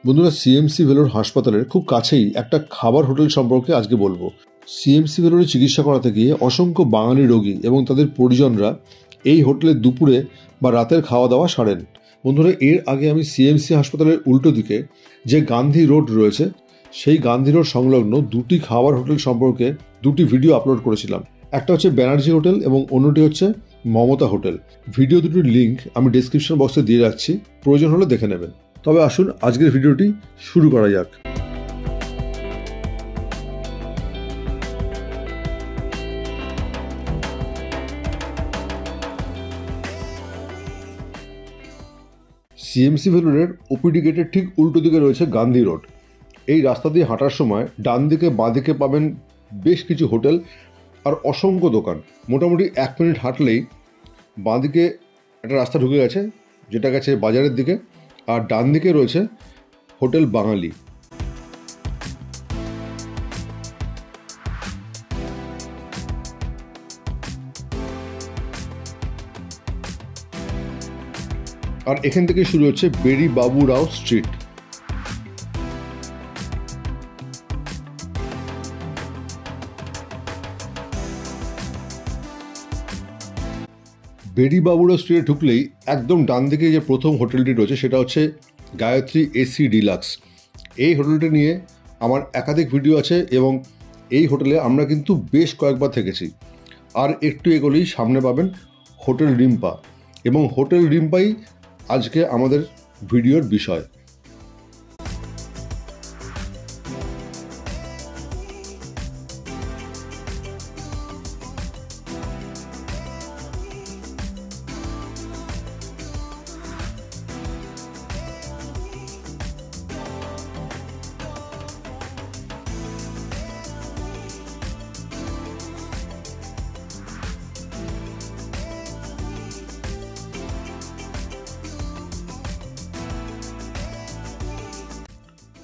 বন্ধুরা, সিএমসি ভেলোর হাসপাতালের খুব কাছেই একটা খাবার হোটেল সম্পর্কে আজকে বলবো। সিএমসি ভেলোরে চিকিৎসা করাতে গিয়ে অসংখ্য বাঙালি রোগী এবং তাদের পরিজনরা এই হোটেলে দুপুরে বা রাতের খাওয়া দাওয়া সারেন। বন্ধুরা, এর আগে আমি সিএমসি হাসপাতালের উল্টো দিকে যে গান্ধী রোড রয়েছে সেই গান্ধী রোড সংলগ্ন দুটি খাবার হোটেল সম্পর্কে দুটি ভিডিও আপলোড করেছিলাম। একটা হচ্ছে ব্যানার্জি হোটেল এবং অন্যটি হচ্ছে মমতা হোটেল। ভিডিও দুটির লিঙ্ক আমি ডেসক্রিপশন বক্সে দিয়ে রাখছি, প্রয়োজন হলে দেখে নেবেন। তবে আসুন আজকের ভিডিওটি শুরু করা যাক। সিএমসি ভেলোরের ওপিডি গেটের ঠিক উল্টো দিকে রয়েছে গান্ধী রোড। এই রাস্তা দিয়ে হাঁটার সময় ডান দিকে বাঁ দিকে পাবেন বেশ কিছু হোটেল আর অসংখ্য দোকান। মোটামুটি 1 মিনিট হাঁটলেই বাঁ দিকে একটা রাস্তা ঢুকে গেছে যেটা গেছে বাজারের দিকে, আর ডান দিকে রয়েছে হোটেল বাঙালি। আর এখান থেকে শুরু হচ্ছে বেরি বাবু রাও স্ট্রিট। বেরি বাবু রাও স্ট্রিটে ঢুকলেই একদম ডান দিকে যে প্রথম হোটেলটি রয়েছে সেটা হচ্ছে গায়ত্রী এসি ডিলাক্স। এই হোটেলটি নিয়ে আমার একাধিক ভিডিও আছে এবং এই হোটেলে আমরা কিন্তু বেশ কয়েকবার থেকেছি। আর একটু এগোলেই সামনে পাবেন হোটেল রিম্পা, এবং হোটেল রিম্পাই আজকে আমাদের ভিডিওর বিষয়।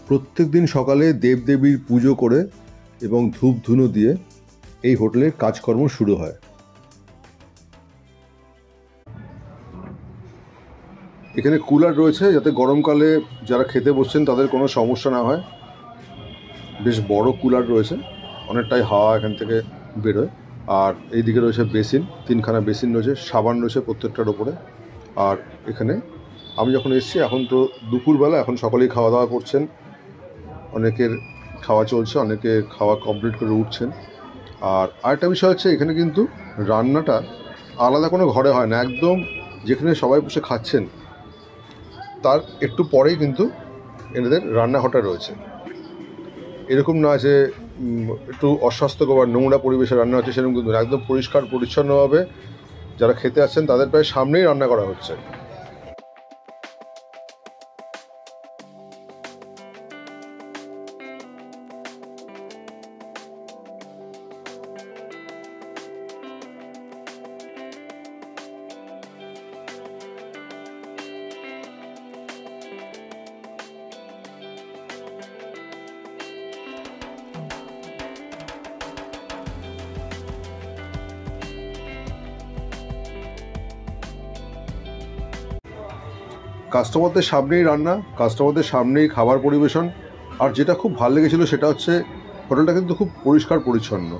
প্রত্যেক দিন সকালে দেবদেবীর পুজো করে এবং ধূপ ধুনো দিয়ে এই হোটেলের কাজকর্ম শুরু হয়। এখানে কুলার রয়েছে যাতে গরমকালে যারা খেতে বসছেন তাদের কোনো সমস্যা না হয়। বেশ বড় কুলার রয়েছে, অনেকটাই হাওয়া এখান থেকে বেরোয়। আর এইদিকে রয়েছে বেসিন, 3খানা বেসিন রয়েছে, সাবান রয়েছে প্রত্যেকটার ওপরে। আর এখানে আমি যখন এসেছি এখন তো দুপুরবেলা, এখন সকলেই খাওয়া দাওয়া করছেন, অনেকের খাওয়া চলছে, অনেকে খাওয়া কমপ্লিট করে উঠছেন। আর আরেকটা বিষয় হচ্ছে এখানে কিন্তু রান্নাটা আলাদা কোনো ঘরে হয় না, একদম যেখানে সবাই বসে খাচ্ছেন তার একটু পরেই কিন্তু এনাদের রান্নাঘরটা রয়েছে। এরকম না যে একটু অস্বাস্থ্যকর বা নোংরা পরিবেশে রান্না হচ্ছে, সেরকম কিন্তু একদম পরিষ্কার পরিচ্ছন্নভাবে যারা খেতে আসছেন তাদের প্রায় সামনেই রান্না করা হচ্ছে। কাস্টমারদের সামনেই রান্না, কাস্টমারদের সামনেই খাবার পরিবেশন। আর যেটা খুব ভালো লেগেছিল সেটা হচ্ছে হোটেলটা কিন্তু খুব পরিষ্কার পরিচ্ছন্ন।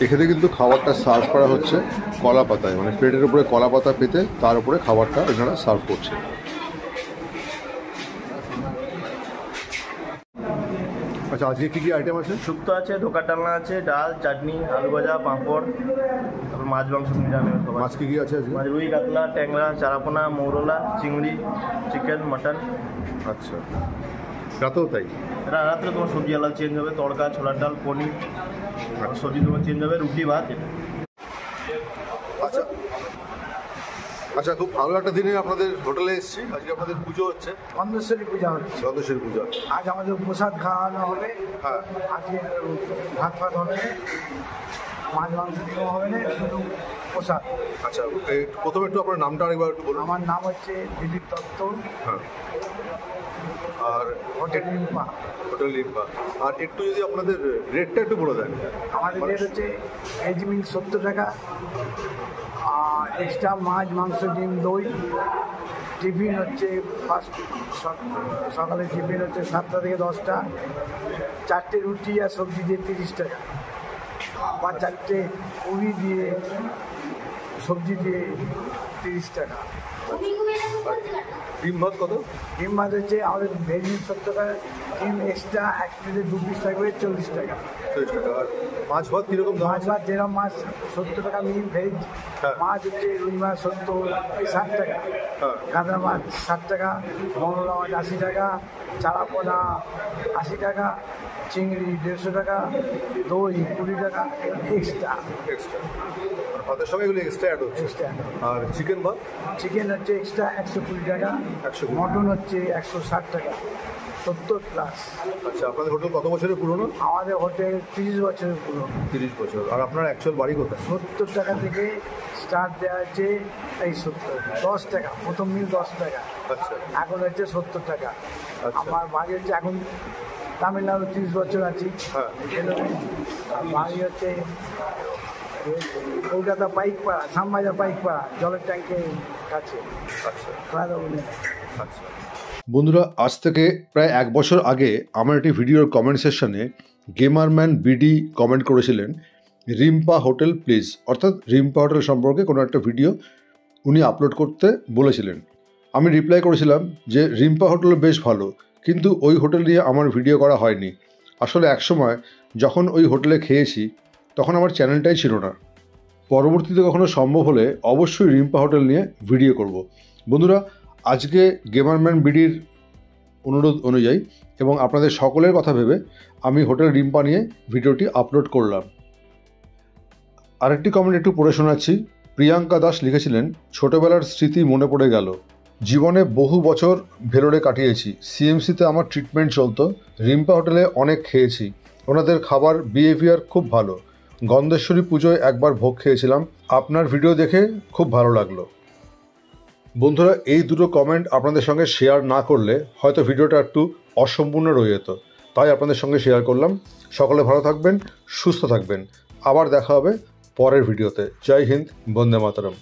এখানে কিন্তু খাবারটা সার্ভ করা হচ্ছে কলা পাতায়, মানে প্লেটের উপরে কলা পাতা পেতে তার উপরে খাবারটা এখানে সার্ভ করছে। আচ্ছা, আজকে কী কী আইটেম আছে? শুক্তো আছে, ধোকার ডালনা আছে, ডাল, চাটনি, আলু ভাজা, পাঁপড়, তারপর মাছ মাংস জানেন সব। মাছ কী কী আছে আজকে? মাছ রুই, কাতলা, ট্যাংরা, চারাপোনা, মৌরলা, চিংড়ি, চিকেন, মাটন। আচ্ছা, রাতেও তাই? রাত্রে তোমার সবজি আলাদা চেঞ্জ হবে, তড়কা, ছোলার ডাল, পনির, আর সবজি তোমার চেঞ্জ হবে, রুটি ভাত এটা। আচ্ছা আচ্ছা, খুব ভালো একটা দিনে আপনাদের হোটেলে এসেছি। আজকে আপনাদের পুজো হচ্ছে, গন্ধেশ্বরী পূজা হচ্ছে। গন্ধেশ্বরী পূজা। আজ আমাদের প্রসাদ খাওয়ানো হবে। হ্যাঁ, আজকে ভাত ফাত হবে না, মাছ মাংস দিকেও হবে না, শুধু প্রসাদ। আচ্ছা, প্রথমে একটু আপনার নামটা আরেকবার একটু বলুন। আমার নাম হচ্ছে দিলীপ দত্ত, হ্যাঁ, আর হোটেল রিম্পা। হোটেল লিম্বা। আর একটু যদি আপনাদের রেটটা একটু বলে দেন। আমাদের রেট হচ্ছে ভেজ মিল 70 টাকা, আর এক্সট্রা মাছ মাংস ডিম দই। টিফিন হচ্ছে ফার্স্ট সকালে টিফিন হচ্ছে 7টা থেকে 10টা, 4টে রুটি আর সবজি দিয়ে 30 টাকা, বা 4টে পুরি দিয়ে সবজি দিয়ে 30 টাকা। ডিম ভাত কত? ডিম ভাত হচ্ছে আমাদের ভেজ মিল 70 টাকা, ডিম এক্সট্রা 1 প্লেটে 2 পিস থাকবে 40 টাকা। 40 টাকা। আর মাছ ভাত কীরকম দাম? মাছ ভাত যেরকম মাছ 70 টাকা মিল ভেজ। হ্যাঁ। মাছ হচ্ছে রুই মাছ 70, এই 60 টাকা। হ্যাঁ। কাঁদা মাছ 60 টাকা, মৌরলা মাছ 80 টাকা, চারাপোনা 80 টাকা, চিংড়ি 150 টাকা, দই 20 টাকা এক্সট্রা। এক্সট্রা, আর ভাতের সঙ্গে এগুলো এক্সট্রা অ্যাড হচ্ছে। এক্সট্রা আর চিকেন ভাত? চিকেন হচ্ছে এক্সট্রা 120 টাকা, 120 মটন হচ্ছে 160 টাকা, 70 প্লাস। আচ্ছা, আপনাদের হোটেল কত বছরের পুরনো? আমাদের হোটেল 30 বছরের পুরো। 30 বছর। আর আপনার অ্যাকচুয়াল বাড়ি কোথায়? 70 টাকা থেকে স্টার্ট দেওয়া আছে, এই 70 10 টাকা, প্রথম মিল 10 টাকা, আচ্ছা এখন হচ্ছে 70 টাকা। আচ্ছা। আমার বাড়ি হচ্ছে এখন তামিলনাড়ু 30 বছর আছি। হ্যাঁ। আর বাড়ি হচ্ছে কলকাতা পাইকপাড়া, শ্যামবাজার পাইকপাড়া, জলের ট্যাঙ্কের কাছে। আচ্ছা আচ্ছা। বন্ধুরা, আজ থেকে প্রায় 1 বছর আগে আমার একটি ভিডিওর কমেন্ট সেকশনে গেমারম্যান বিডি কমেন্ট করেছিলেন, রিম্পা হোটেল প্লিজ, অর্থাৎ রিম্পা হোটেল সম্পর্কে কোনো একটা ভিডিও উনি আপলোড করতে বলেছিলেন। আমি রিপ্লাই করেছিলাম যে রিম্পা হোটেল বেশ ভালো, কিন্তু ওই হোটেল নিয়ে আমার ভিডিও করা হয়নি। আসলে একসময় যখন ওই হোটেলে খেয়েছি তখন আমার চ্যানেলটাই ছিল না। পরবর্তীতে কখনো সম্ভব হলে অবশ্যই রিম্পা হোটেল নিয়ে ভিডিও করব। বন্ধুরা, আজকে গেমারম্যান বিডির অনুরোধ অনুযায়ী এবং আপনাদের সকলের কথা ভেবে আমি হোটেল রিম্পা নিয়ে ভিডিওটি আপলোড করলাম। আরেকটি কমেন্ট একটু পড়ে শোনাচ্ছি। প্রিয়াঙ্কা দাস লিখেছিলেন, ছোটোবেলার স্মৃতি মনে পড়ে গেল। জীবনে বহু বছর ভেলোরে কাটিয়েছি। সিএমসিতে আমার ট্রিটমেন্ট চলতো। রিম্পা হোটেলে অনেক খেয়েছি। ওনাদের খাবার বিহেভিয়ার খুব ভালো। গন্ধেশ্বরী পুজোয় একবার ভোগ খেয়েছিলাম। আপনার ভিডিও দেখে খুব ভালো লাগলো। বন্ধুরা, এই দুটো কমেন্ট আপনাদের সঙ্গে শেয়ার না করলে হয়তো ভিডিওটা একটু অসম্পূর্ণ রয়ে যেত, তাই আপনাদের সঙ্গে শেয়ার করলাম। সকলে ভালো থাকবেন, সুস্থ থাকবেন। আবার দেখা হবে পরের ভিডিওতে। জয় হিন্দ, বন্দে মাতরম।